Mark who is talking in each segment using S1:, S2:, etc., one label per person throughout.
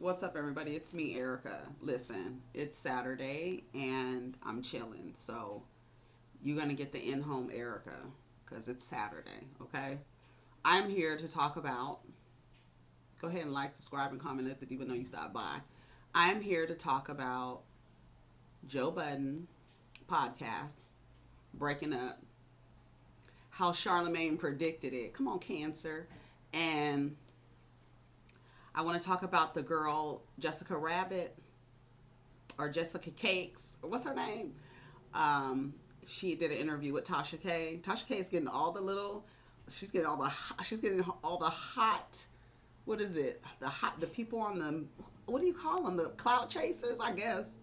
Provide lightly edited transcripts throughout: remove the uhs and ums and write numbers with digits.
S1: What's up, everybody? It's me, Erica. Listen, it's Saturday and I'm chilling. So you're going to get the in home Erica because it's Saturday, okay? I'm here to talk about, go ahead and like, subscribe, and comment, let the people know you stopped by. I'm here to talk about Joe Budden podcast, breaking up, how Charlemagne predicted it. Come on, Cancer. And I want to talk about the girl Jessica Rabbit or Jessica Cakes. Or what's her name? She did an interview with Tasha K. Tasha K is getting all the little. She's getting all the hot. What is it? The people on the. What do you call them? The clout chasers, I guess.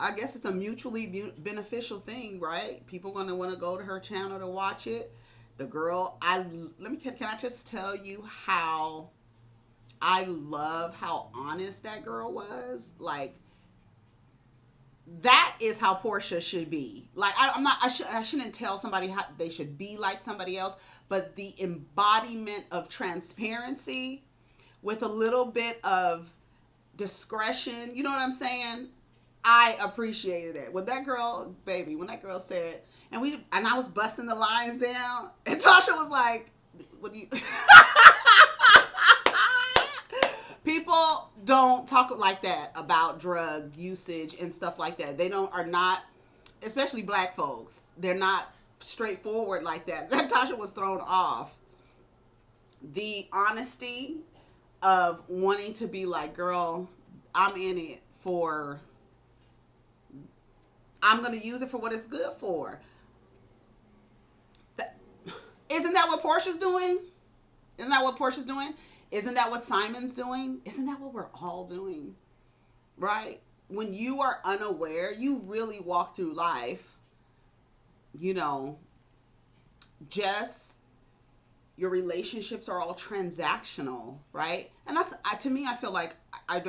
S1: I guess it's a mutually beneficial thing, right? People gonna want to go to her channel to watch it. The girl, can I just tell you how I love how honest that girl was. Like, that is how Portia should be. Like, I shouldn't tell somebody how they should be like somebody else, but the embodiment of transparency with a little bit of discretion, you know what I'm saying? I appreciated it. When that girl, baby, when that girl said, and I was busting the lines down, and Tasha was like, what do you people don't talk like that about drug usage and stuff like that. They are not, especially black folks, they're not straightforward like that. That Tasha was thrown off. The honesty of wanting to be like, girl, I'm in it for, I'm going to use it for what it's good for. Isn't that what Portia's doing? Isn't that what Portia's doing? Isn't that what Simon's doing? Isn't that what we're all doing? Right? When you are unaware, you really walk through life, just your relationships are all transactional, right? And that's, to me, I feel like I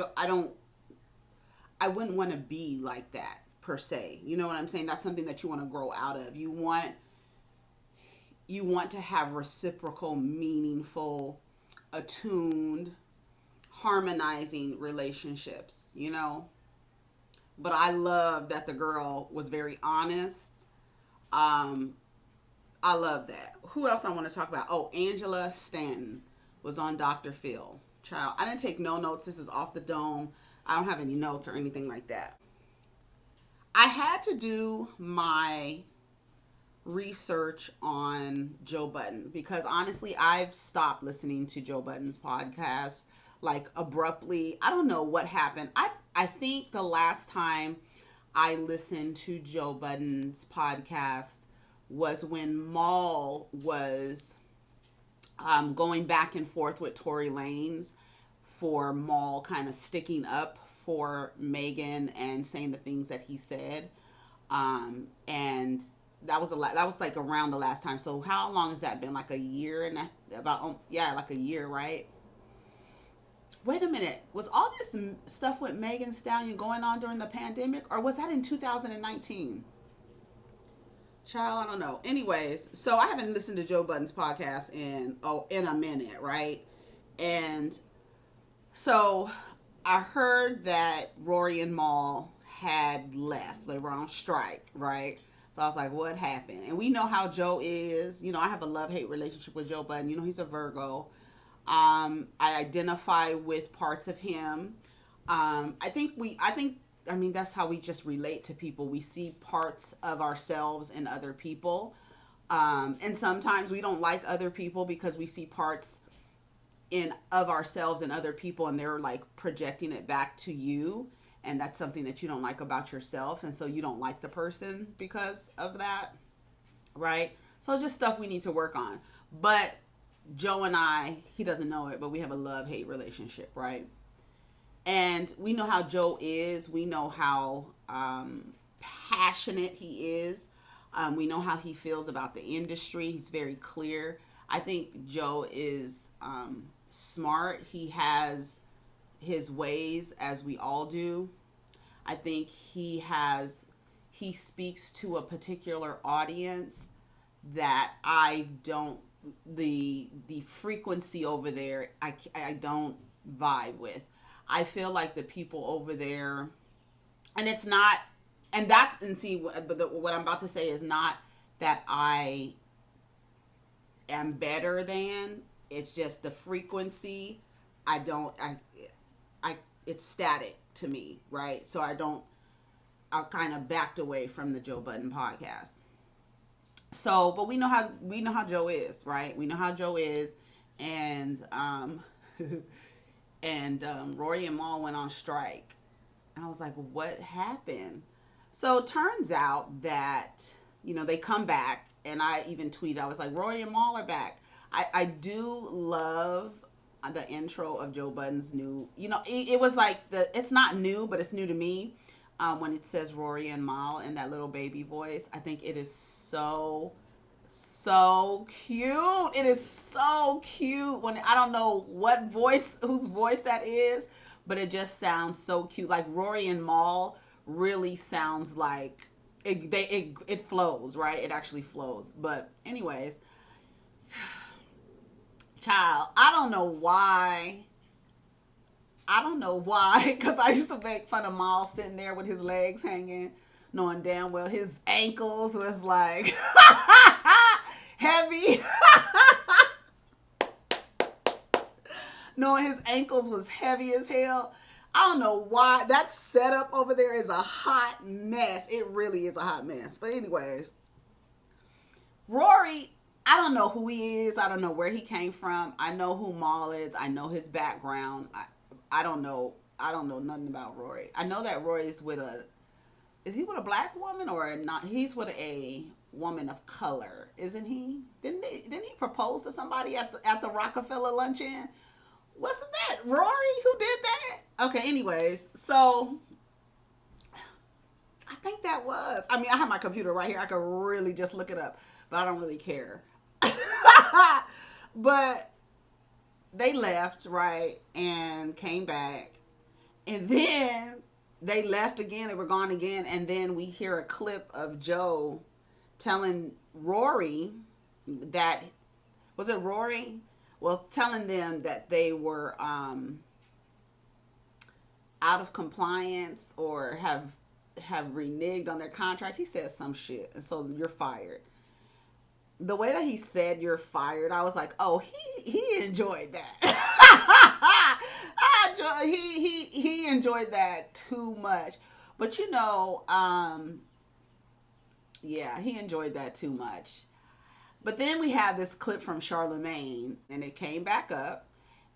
S1: wouldn't want to be like that per se. You know what I'm saying? That's something that you want to grow out of. You want to have reciprocal, meaningful, attuned, harmonizing relationships, But I love that the girl was very honest. I love that. Who else I want to talk about? Oh, Angela Stanton was on Dr. Phil. Child, I didn't take no notes. This is off the dome. I don't have any notes or anything like that. I had to do my research on Joe Budden because honestly I've stopped listening to Joe Budden's podcast like abruptly. I don't know what happened. I think the last time I listened to Joe Budden's podcast was when Maul was going back and forth with Tory Lanez for Maul kind of sticking up for Megan and saying the things that he said, and that was like around the last time. So how long has that been? Like a year and like a year, right? Wait a minute. Was all this stuff with Megan Stallion going on during the pandemic, or was that in 2019? Child, I don't know. Anyways, so I haven't listened to Joe Budden's podcast in a minute, right? And so I heard that Rory and Maul had left. They were on strike, right? So I was like, what happened? And we know how Joe is. I have a love-hate relationship with Joe Budden. He's a Virgo. I identify with parts of him. I think that's how we just relate to people. We see parts of ourselves in other people. And sometimes we don't like other people because we see parts of ourselves in other people and they're like projecting it back to you. And that's something that you don't like about yourself. And so you don't like the person because of that. Right? So it's just stuff we need to work on. But Joe and I, he doesn't know it, but we have a love-hate relationship, right? And we know how Joe is. We know how passionate he is. We know how he feels about the industry. He's very clear. I think Joe is smart. He has his ways, as we all do. I think he speaks to a particular audience that I don't, the frequency over there, I don't vibe with. I feel like the people over there, and it's not, and that's, and see, what I'm about to say is not that I am better than, it's just the frequency. I don't, it's static to me, right? So I kind of backed away from the Joe Budden podcast. So, but we know how Joe is, right? We know how Joe is, and Rory and Mal went on strike. I was like, what happened? So it turns out that, they come back, and I even tweeted, I was like, Rory and Mal are back. I do love the intro of Joe Budden's new, it was like, it's not new, but it's new to me. When it says Rory and Mal in that little baby voice, I think it is so cute. It is so cute. When I don't know whose voice that is, but it just sounds so cute. Like Rory and Mal really sounds like it flows, right? It actually flows. But anyways, child, I don't know why, because I used to make fun of Miles sitting there with his legs hanging, knowing damn well his ankles was like heavy. Knowing his ankles was heavy as hell. I don't know why. That setup over there is a hot mess. It really is a hot mess. But anyways, Rory, I don't know who he is. I don't know where he came from. I know who Mal is. I know his background. I don't know nothing about Rory. I know that Rory's is he with a black woman or not? He's with a woman of color, isn't he? Didn't he propose to somebody at the Rockefeller luncheon? Wasn't that Rory who did that? Okay, anyways, so I think that was. I mean, I have my computer right here. I could really just look it up, but I don't really care. But they left, right, and came back. And then they left again. They were gone again. And then we hear a clip of Joe telling Rory that, was it Rory? Well, telling them that they were out of compliance or have reneged on their contract. He said some shit. And so you're fired. The way that he said you're fired, I was like, oh, he enjoyed that. He enjoyed that too much. But yeah, he enjoyed that too much. But then we have this clip from Charlemagne, and it came back up,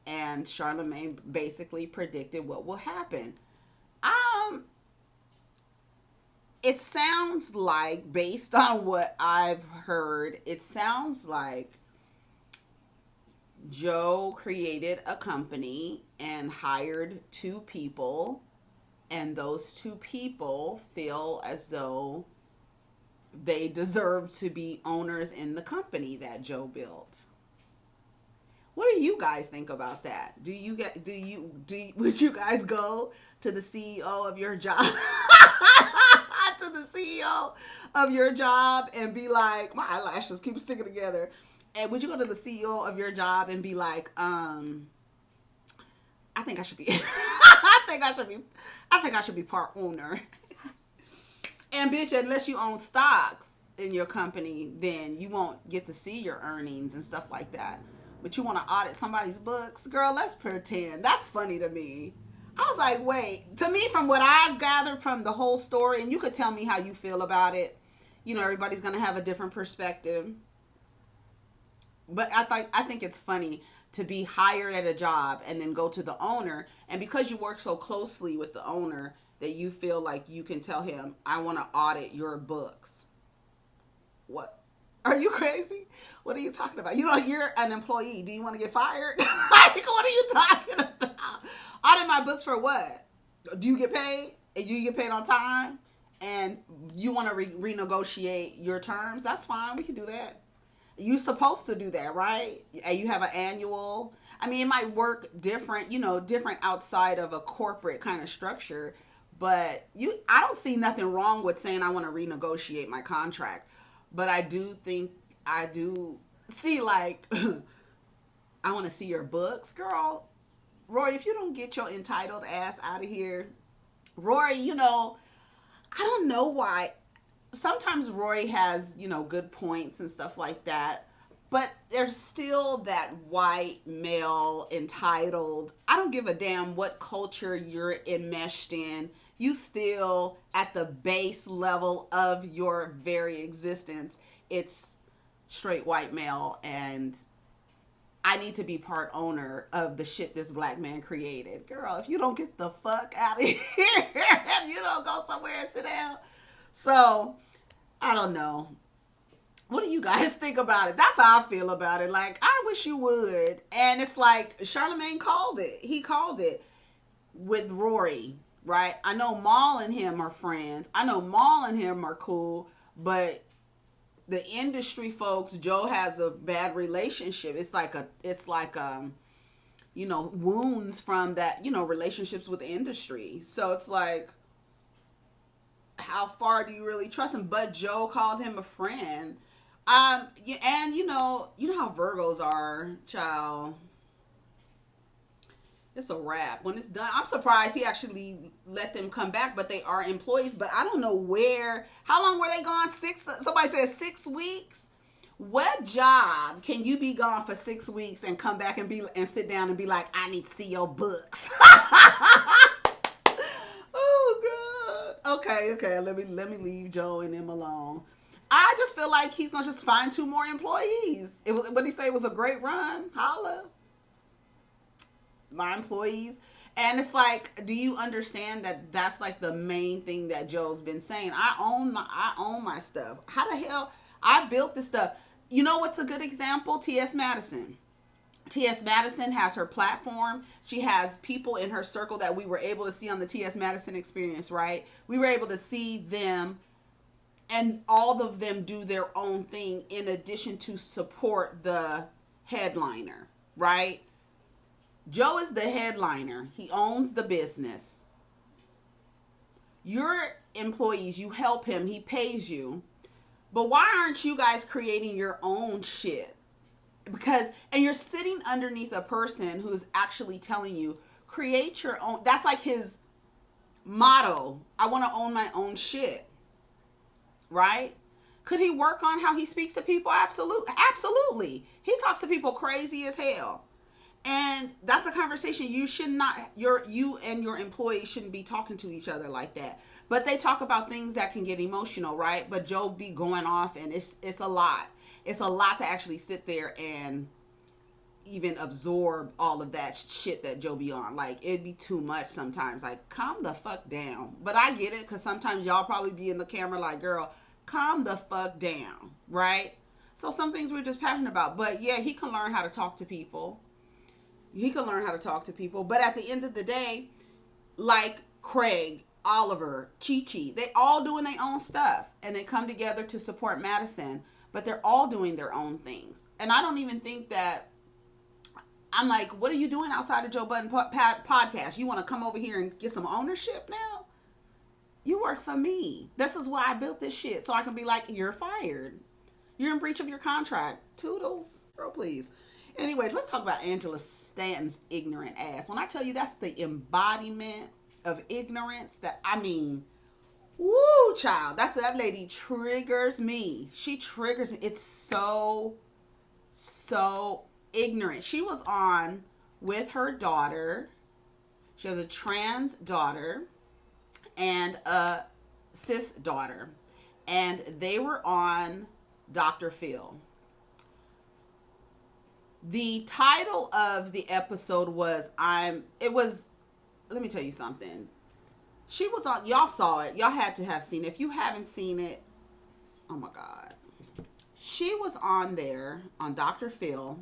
S1: and Charlemagne basically predicted what will happen. It sounds like, based on what I've heard, it sounds like Joe created a company and hired two people, and those two people feel as though they deserve to be owners in the company that Joe built. What do you guys think about that? Would you guys go to the CEO of your job? To the CEO of your job and be like, my eyelashes keep sticking together. And would you go to the CEO of your job and be like, I think I should be I think I should be part owner. And bitch, unless you own stocks in your company, then you won't get to see your earnings and stuff like that. But you want to audit somebody's books? Girl, let's pretend. That's funny to me. I was like, wait, to me, from what I've gathered from the whole story, and you could tell me how you feel about it. Everybody's going to have a different perspective. But I think it's funny to be hired at a job and then go to the owner. And because you work so closely with the owner, that you feel like you can tell him, I want to audit your books. What? Are you crazy? What are you talking about? You're an employee. Do you want to get fired? Like, what are you talking about? Audit my books for what? Do you get paid? And you get paid on time? And you want to renegotiate your terms? That's fine. We can do that. You're supposed to do that, right? And you have an annual. I mean, it might work different, different outside of a corporate kind of structure. But I don't see nothing wrong with saying I want to renegotiate my contract. But I do see, like, I want to see your books. Girl, Rory, if you don't get your entitled ass out of here, Rory, I don't know why. Sometimes Rory has, good points and stuff like that. But there's still that white male entitled. I don't give a damn what culture you're enmeshed in. You still, at the base level of your very existence, it's straight white male, and I need to be part owner of the shit this black man created. Girl, if you don't get the fuck out of here, if you don't go somewhere and sit down. So, I don't know. What do you guys think about it? That's how I feel about it. Like, I wish you would. And it's like, Charlamagne called it. He called it with Rory, right? I know Mal and him are friends. I know Mal and him are cool, but the industry folks, Joe has a bad relationship. It's like wounds from that, relationships with the industry. So it's like, how far do you really trust him? But Joe called him a friend. And you know how Virgos are, child. It's a wrap. When it's done, I'm surprised he actually let them come back, but they are employees. But I don't know how long were they gone? Somebody said 6 weeks. What job can you be gone for 6 weeks and come back and sit down and be like, I need to see your books? Oh God. Okay. Let me leave Joe and him alone. I just feel like he's gonna just find 2 more employees. What did he say? It was a great run. Holla. My employees. And it's like, do you understand that that's like the main thing that Joe's been saying? I own my stuff. How the hell I built this stuff? You know what's a good example? T.S. Madison. T.S. Madison has her platform. She has people in her circle that we were able to see on the T.S. Madison experience, right? We were able to see them, and all of them do their own thing in addition to support the headliner, right? Joe is the headliner. He owns the business. Your employees, you help him. He pays you. But why aren't you guys creating your own shit? And you're sitting underneath a person who's actually telling you, create your own. That's like his motto. I want to own my own shit. Right? Could he work on how he speaks to people? Absolutely. He talks to people crazy as hell. And that's a conversation you should not, you and your employees shouldn't be talking to each other like that. But they talk about things that can get emotional, right? But Joe be going off, and it's a lot. It's a lot to actually sit there and even absorb all of that shit that Joe be on. Like, it'd be too much sometimes. Like, calm the fuck down. But I get it, because sometimes y'all probably be in the camera like, girl, calm the fuck down, right? So some things we're just passionate about. But yeah, he can learn how to talk to people. But at the end of the day, like Craig, Oliver, Chi-Chi, they all doing their own stuff, and they come together to support Madison, but they're all doing their own things. And I don't even think that, I'm like, what are you doing outside of Joe Budden podcast? You want to come over here and get some ownership now? You work for me. This is why I built this shit, so I can be like, you're fired. You're in breach of your contract. Toodles. Girl, please. Anyways, let's talk about Angela Stanton's ignorant ass. When I tell you that's the embodiment of ignorance, woo, child. That lady triggers me. She triggers me. It's so ignorant. She was on with her daughter. She has a trans daughter and a cis daughter. And they were on Dr. Phil. The title of the episode was, let me tell you something. She was on, y'all saw it. Y'all had to have seen it. If you haven't seen it, oh my God. She was on there on Dr. Phil.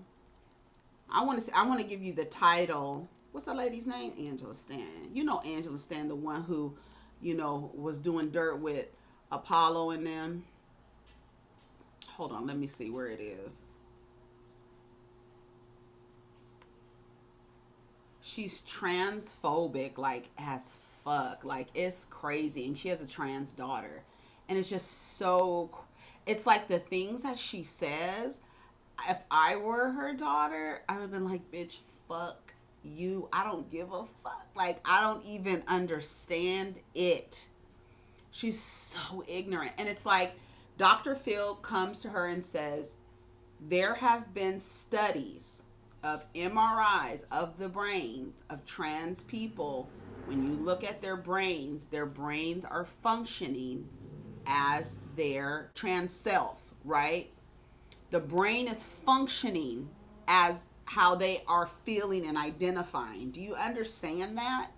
S1: I want to give you the title. What's that lady's name? Angela Stanton. You know Angela Stanton, the one who, was doing dirt with Apollo and them. Hold on, let me see where it is. She's transphobic, like, as fuck. Like, it's crazy. And she has a trans daughter. And it's just it's like the things that she says, if I were her daughter, I would have been like, bitch, fuck I don't give a fuck. Like, I don't even understand it. She's so ignorant. And it's like Dr. Phil comes to her and says, there have been studies of MRIs of the brain of trans people. When you look at their brains are functioning as their trans self, right? The brain is functioning as how they are feeling and identifying. Do you understand that?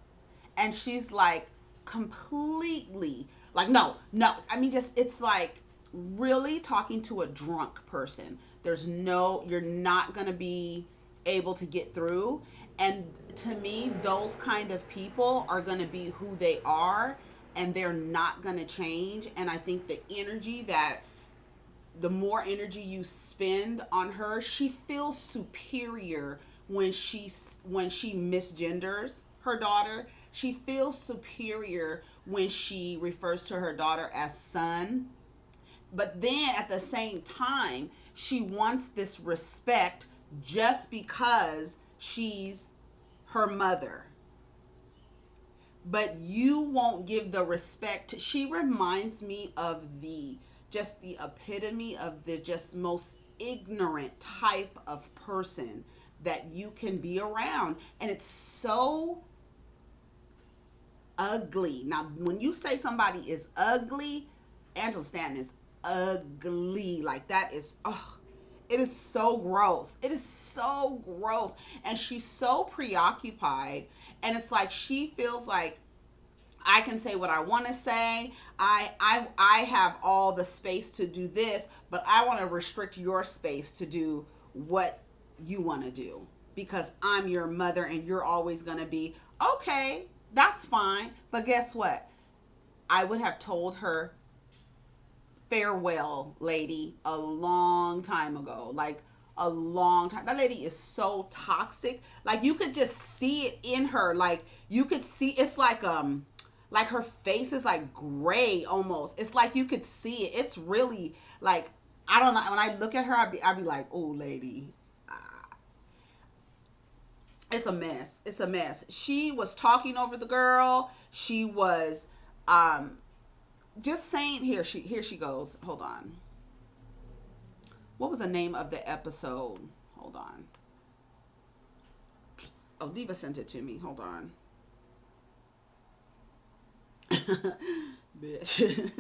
S1: And she's like, completely, like, no. I mean, just, it's like really talking to a drunk person. You're not going to be able to get through. And to me, those kind of people are going to be who they are, and they're not going to change. And I think the more energy you spend on her, she feels superior when she misgenders her daughter. She feels superior when she refers to her daughter as son. But then at the same time, she wants this respect just because she's her mother. But you won't give the respect. She reminds me of the epitome of the just most ignorant type of person that you can be around. And it's so ugly. Now, when you say somebody is ugly, Angela Stanton is ugly. Like, that is, it is so gross. It is so gross. And she's so preoccupied. And it's like she feels like, I can say what I want to say. I have all the space to do this, but I want to restrict your space to do what you want to do because I'm your mother and you're always going to be, okay, that's fine. But guess what? I would have told her, farewell, lady, a long time ago. Like, a long time. That lady is so toxic. Like, you could just see it in her. Like, you could see, it's like her face is like gray almost. It's like you could see it. It's really like, I don't know. When I look at her, I'd be like, oh, lady. It's a mess. It's a mess. She was talking over the girl. She was just saying, here she goes. Hold on. What was the name of the episode? Hold on. Oh, Diva sent it to me. Hold on. Bitch.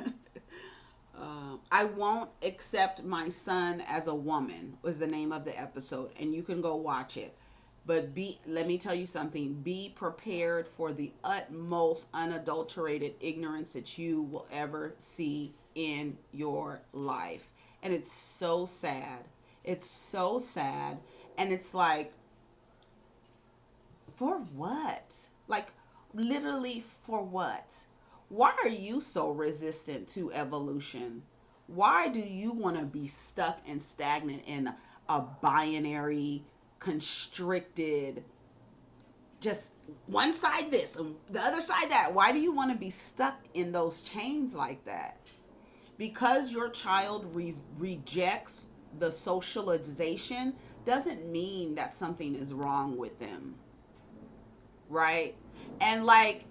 S1: I won't accept my son as a woman was the name of the episode, and you can go watch it. But let me tell you something. Be prepared for the utmost unadulterated ignorance that you will ever see in your life. And it's so sad. It's so sad. And it's like, for what? Like, literally for what? Why are you so resistant to evolution? Why do you want to be stuck and stagnant in a binary, constricted, just one side this and the other side that? Why do you want to be stuck in those chains like that? Because your child rejects the socialization doesn't mean that something is wrong with them. Right? And like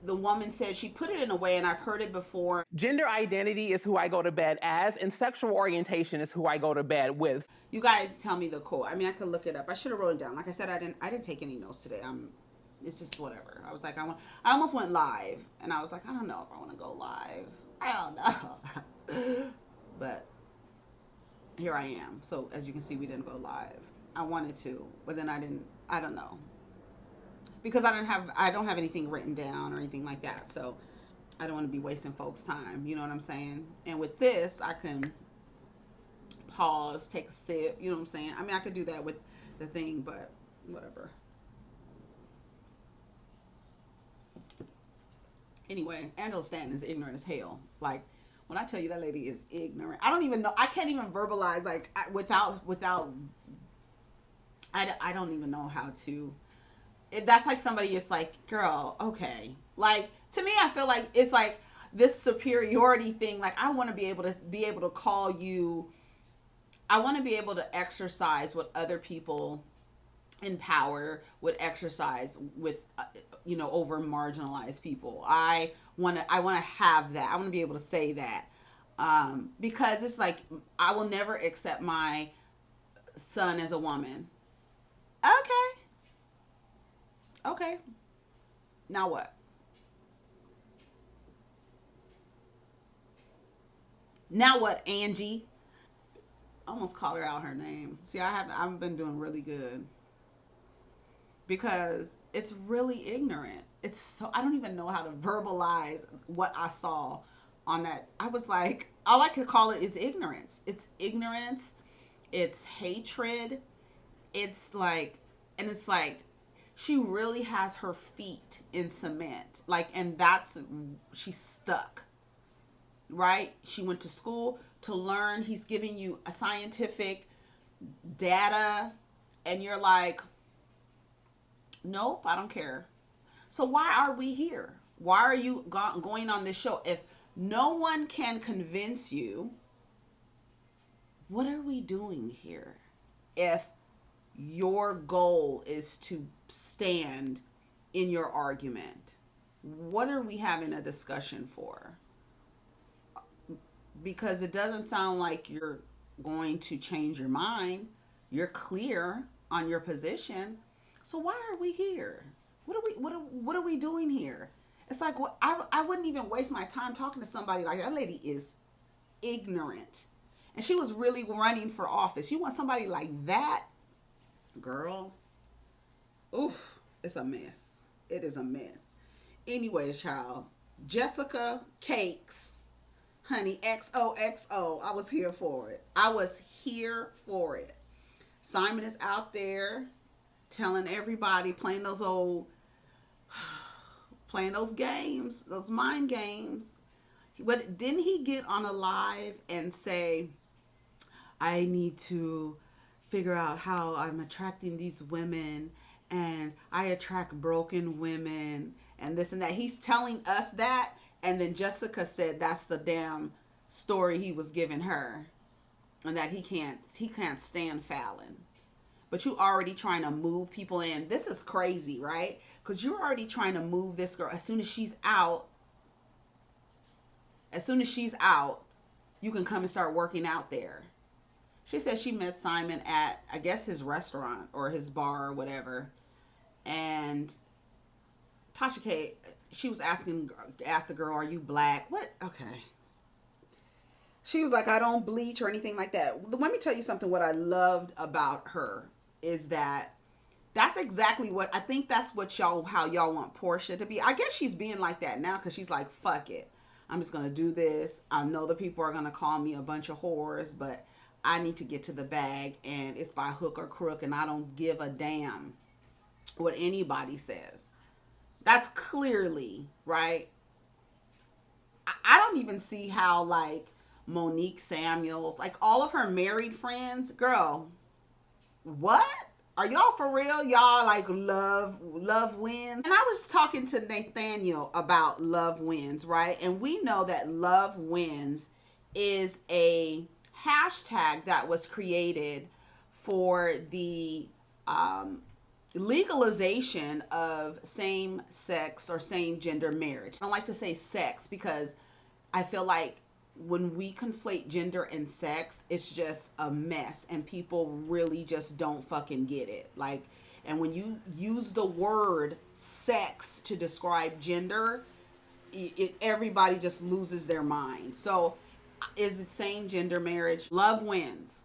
S1: the woman said, she put it in a way, and I've heard it before.
S2: Gender identity is who I go to bed as, and sexual orientation is who I go to bed with.
S1: You guys tell me the quote. I mean, I could look it up. I should have wrote it down. Like I said, I didn't take any notes today. It's just whatever. I was like, I almost went live, and I was like, I don't know if I want to go live. I don't know. But here I am. So as you can see, we didn't go live. I wanted to, but then I didn't. I don't know. Because I don't have anything written down or anything like that. So I don't want to be wasting folks' time. You know what I'm saying? And with this, I can pause, take a sip. You know what I'm saying? I mean, I could do that with the thing, but whatever. Anyway, Angela Stanton is ignorant as hell. Like, when I tell you that lady is ignorant, I don't even know. I can't even verbalize, like, without I don't even know how to. That's like somebody is like, girl, okay. Like, to me, I feel like it's like this superiority thing. Like, I want to be able to call you. I want to be able to exercise what other people in power would exercise with, over marginalized people. I want to have that. I want to be able to say that, because it's like, I will never accept my son as a woman. Okay, now what? Now what, Angie? I almost called her out her name. See, I've been doing really good, because it's really ignorant. It's so, I don't even know how to verbalize what I saw on that. I was like, all I could call it is ignorance. It's ignorance. It's hatred. It's like, and it's like, she really has her feet in cement. Like, and she's stuck, right? She went to school to learn. He's giving you a scientific data, and you're like, nope, I don't care. So why are we here? Why are you going on this show? If no one can convince you, what are we doing here? If your goal is to stand in your argument, what are we having a discussion for? Because it doesn't sound like you're going to change your mind. You're clear on your position. So why are we here? What are we doing here? It's like, well, I wouldn't even waste my time talking to somebody like that. Lady is ignorant. And she was really running for office. You want somebody like that? Girl. Oof, it's a mess. It is a mess. Anyways, child, Jessica Cakes, honey, XOXO. I was here for it. Simon is out there telling everybody, playing those games, those mind games. But didn't he get on a live and say, I need to figure out how I'm attracting these women, and I attract broken women, and this and that. He's telling us that, and then Jessica said that's the damn story he was giving her, and that he can't stand Fallon. But you already trying to move people in. This is crazy, right? Because you're already trying to move this girl. As soon as she's out, you can come and start working out there. She said she met Simon at, I guess, his restaurant or his bar or whatever. And Tasha K, she was asked the girl, are you black? What? Okay. She was like, I don't bleach or anything like that. Let me tell you something. What I loved about her is that's exactly what, I think that's what how y'all want Portia to be. I guess she's being like that now because she's like, fuck it. I'm just going to do this. I know the people are going to call me a bunch of whores, but I need to get to the bag, and it's by hook or crook, and I don't give a damn what anybody says. That's clearly, right? I don't even see how, like, Monique Samuels, like all of her married friends, girl, what? Are y'all for real? Y'all like love wins? And I was talking to Nathaniel about love wins, right? And we know that love wins is a hashtag that was created for the legalization of same-sex or same-gender marriage. I don't like to say sex because I feel like when we conflate gender and sex, it's just a mess, and people really just don't fucking get it. Like, and when you use the word sex to describe gender, everybody just loses their mind. So is it same gender marriage? Love wins.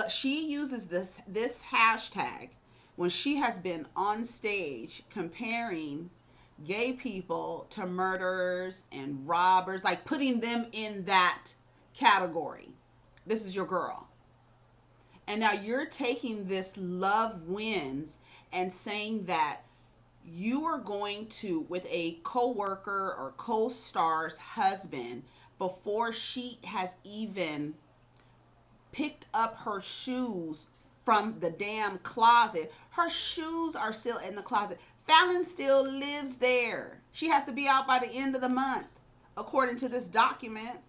S1: She uses this hashtag when she has been on stage comparing gay people to murderers and robbers, like putting them in that category. This is your girl. And now you're taking this love wins and saying that you are going to, with a co-worker or co-star's husband, before she has even picked up her shoes from the damn closet, her shoes are still in the closet. Fallon still lives there. She has to be out by the end of the month, according to this document.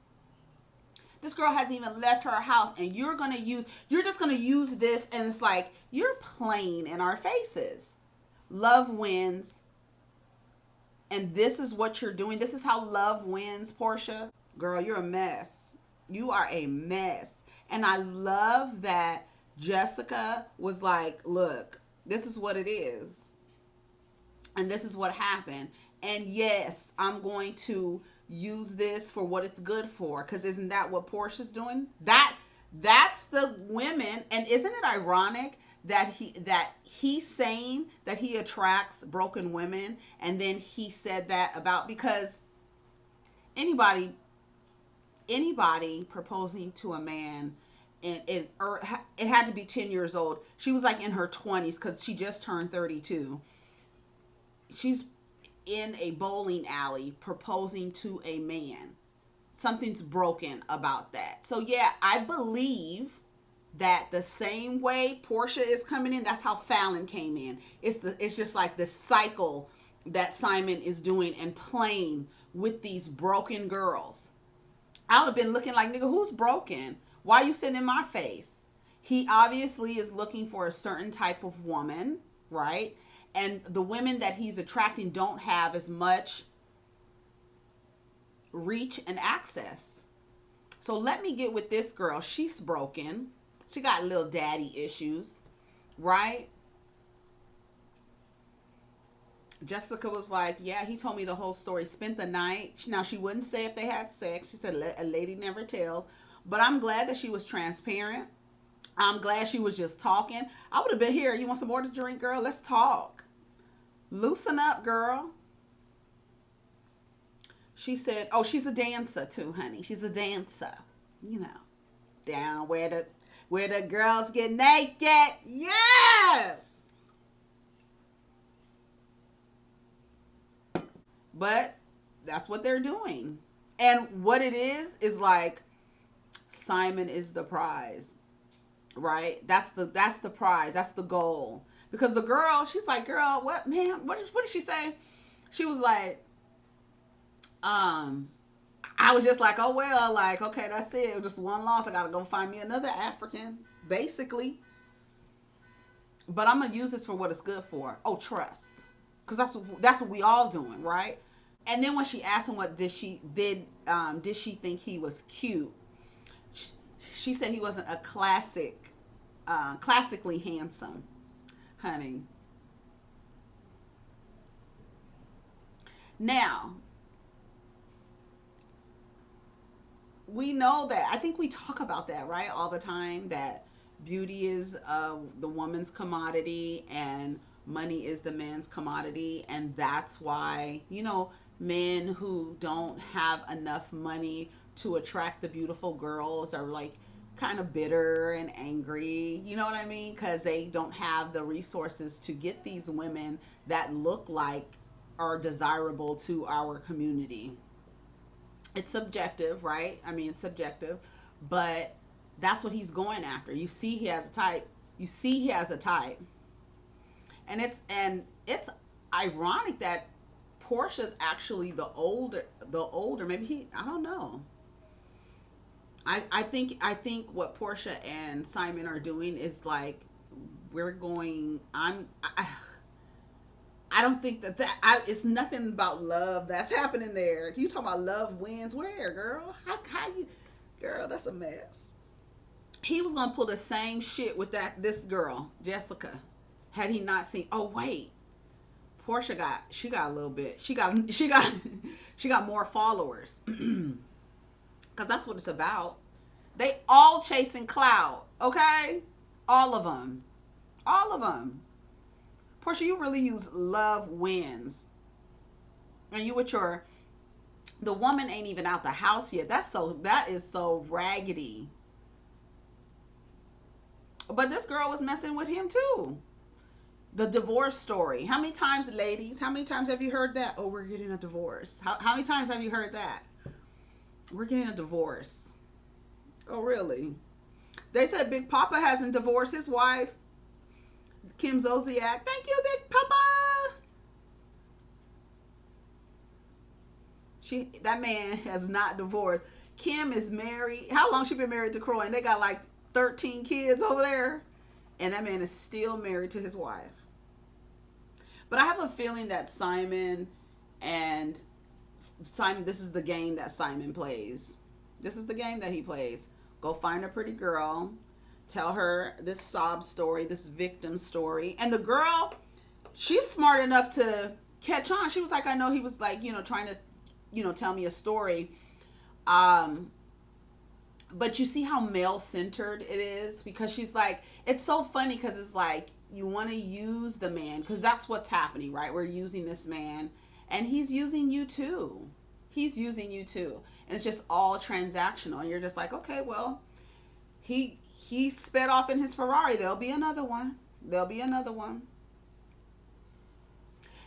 S1: This girl hasn't even left her house, and you're just gonna use this, and it's like you're playing in our faces. Love wins, and this is what you're doing. This is how love wins, Portia. Girl, you're a mess. You are a mess. And I love that Jessica was like, look, this is what it is. And this is what happened. And yes, I'm going to use this for what it's good for. Because isn't that what Portia's doing? That's the women. And isn't it ironic that he's saying that he attracts broken women? And then he said that about, because anybody proposing to a man, and it had to be 10 years old. She was like in her 20s because she just turned 32. She's in a bowling alley proposing to a man. Something's broken about that. So yeah, I believe that the same way Portia is coming in, that's how Fallon came in. It's just like the cycle that Simon is doing and playing with these broken girls. I would have been looking like, nigga, who's broken? Why are you sitting in my face? He obviously is looking for a certain type of woman, right? And the women that he's attracting don't have as much reach and access. So let me get with this girl. She's broken. She got little daddy issues, right? Jessica was like, yeah, he told me the whole story. Spent the night. Now, she wouldn't say if they had sex. She said a lady never tells. But I'm glad that she was transparent. I'm glad she was just talking. I would have been here. You want some more to drink, girl? Let's talk. Loosen up, girl. She said, oh, she's a dancer too, honey. She's a dancer. You know, down where the girls get naked. Yes! But that's what they're doing. And what it is like, Simon is the prize, right? That's the prize. That's the goal. Because the girl, she's like, girl, what, man? What did she say? She was like, I was just like, oh, well, like, okay, that's it. Just one loss. I got to go find me another African, basically. But I'm going to use this for what it's good for. Oh, trust. Because that's what we all doing, right? And then when she asked him did she think he was cute, she said he wasn't a classically handsome, honey. Now, we know that, I think we talk about that, right, all the time, that beauty is the woman's commodity and money is the man's commodity. And that's why, men who don't have enough money to attract the beautiful girls are like kind of bitter and angry, you know what I mean? Because they don't have the resources to get these women that look like are desirable to our community. It's subjective, right? I mean, it's subjective, but that's what he's going after. You see he has a type. And it's ironic that Portia's actually the older, maybe I don't know. I think what Portia and Simon are doing is like, I don't think that it's nothing about love that's happening there. You talking about love wins where, girl? How you, girl, that's a mess. He was going to pull the same shit with this girl, Jessica, had he not seen, oh wait, Portia got a little bit. She got more followers. Cuz that's what it's about. They all chasing clout, okay? All of them. Portia, you really use love wins. And you with the woman ain't even out the house yet. That is so raggedy. But this girl was messing with him too. The divorce story. How many times, ladies, have you heard that? Oh, we're getting a divorce. How many times have you heard that? We're getting a divorce. Oh, really? They said Big Papa hasn't divorced his wife, Kim Zolciak. Thank you, Big Papa. That man has not divorced. Kim is married. How long she been married to Croy? And they got like 13 kids over there. And that man is still married to his wife. But I have a feeling that Simon, this is the game that Simon plays. This is the game that he plays. Go find a pretty girl, tell her this sob story, this victim story. And the girl, she's smart enough to catch on. She was like, I know he was like, trying to, tell me a story. But you see how male-centered it is? Because she's like, it's so funny because it's like, you want to use the man, because that's what's happening, right? We're using this man, and he's using you too. He's using you too. And it's just all transactional. And you're just like, okay, well, he sped off in his Ferrari. There'll be another one. There'll be another one.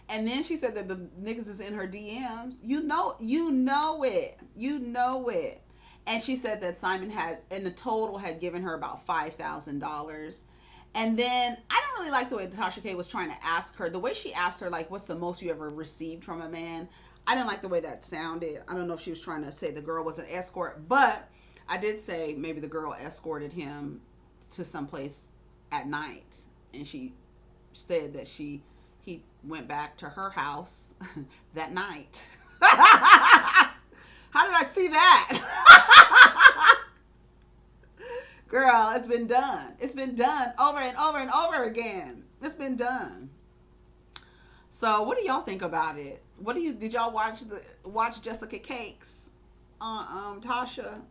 S1: And then she said that the niggas is in her DMs. You know it. You know it. And she said that Simon had, in the total, had given her about $5,000. And then I don't really like the way Tasha K was trying to ask her. The way she asked her, like, what's the most you ever received from a man? I didn't like the way that sounded. I don't know if she was trying to say the girl was an escort, but I did say maybe the girl escorted him to someplace at night. And she said that he went back to her house that night. How did I see that? Girl, it's been done. It's been done over and over and over again. It's been done. So what do y'all think about it? Did y'all watch Jessica Cakes? Tasha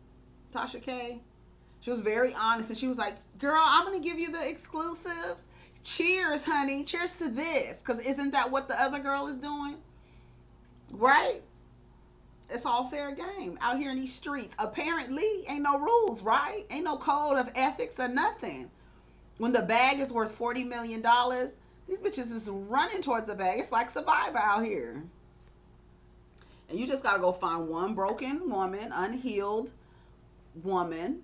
S1: K? She was very honest, and she was like, girl, I'm going to give you the exclusives. Cheers, honey. Cheers to this. Because isn't that what the other girl is doing? Right? It's all fair game out here in these streets. Apparently, ain't no rules, right? Ain't no code of ethics or nothing. When the bag is worth $40 million, these bitches is running towards the bag. It's like Survivor out here. And you just got to go find one broken woman, unhealed woman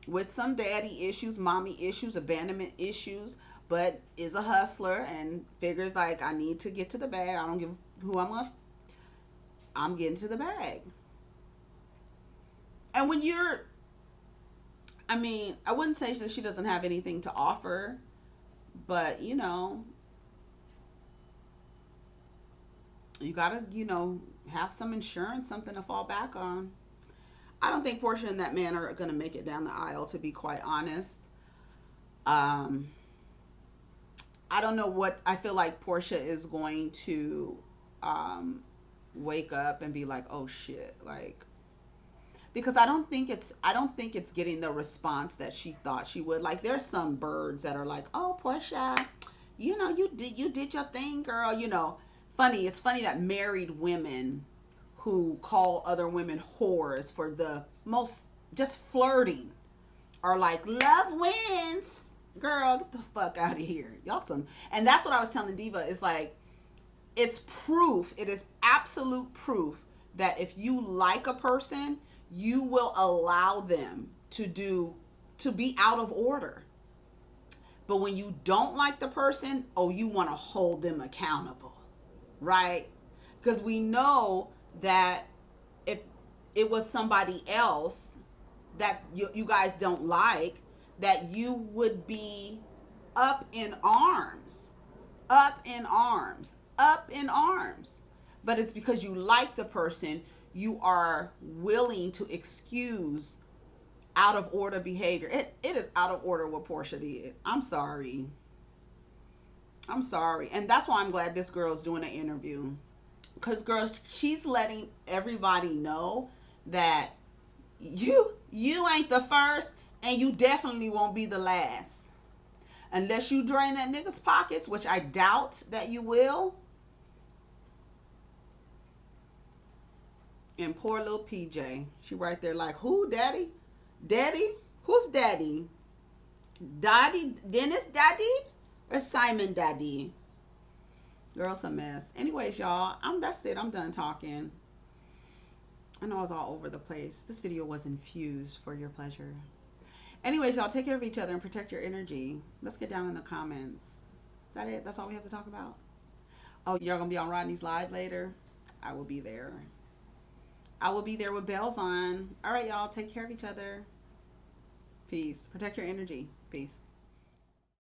S1: with some daddy issues, mommy issues, abandonment issues, but is a hustler and figures like, I need to get to the bag. I don't give who I'm getting to the bag. And when I wouldn't say that she doesn't have anything to offer, but, you gotta, have some insurance, something to fall back on. I don't think Portia and that man are going to make it down the aisle, to be quite honest. I don't know what, I feel like Portia is going to, wake up and be like, oh shit, like, because I don't think it's getting the response that she thought she would. Like, there's some birds that are like, oh, Portia, you did your thing, girl. It's funny that married women who call other women whores for the most just flirting are like, love wins. Girl, get the fuck out of here. Y'all some, and that's what I was telling Diva, is like, it's proof, it is absolute proof that if you like a person, you will allow them to be out of order. But when you don't like the person, you want to hold them accountable, right? Because we know that if it was somebody else that you guys don't like, that you would be up in arms. But it's because you like the person, you are willing to excuse out of order behavior. It is out of order what Portia did. I'm sorry. And that's why I'm glad this girl's doing an interview. Because, girls, she's letting everybody know that you ain't the first, and you definitely won't be the last. Unless you drain that nigga's pockets, which I doubt that you will. And poor little PJ. She right there like, who, daddy? Daddy? Who's daddy? Daddy? Dennis daddy? Or Simon daddy? Girl's a mess. Anyways, y'all, that's it. I'm done talking. I know I was all over the place. This video was infused for your pleasure. Anyways, y'all, take care of each other and protect your energy. Let's get down in the comments. Is that it? That's all we have to talk about? Oh, y'all gonna be on Rodney's live later? I will be there. I will be there with bells on. All right, y'all. Take care of each other. Peace. Protect your energy. Peace.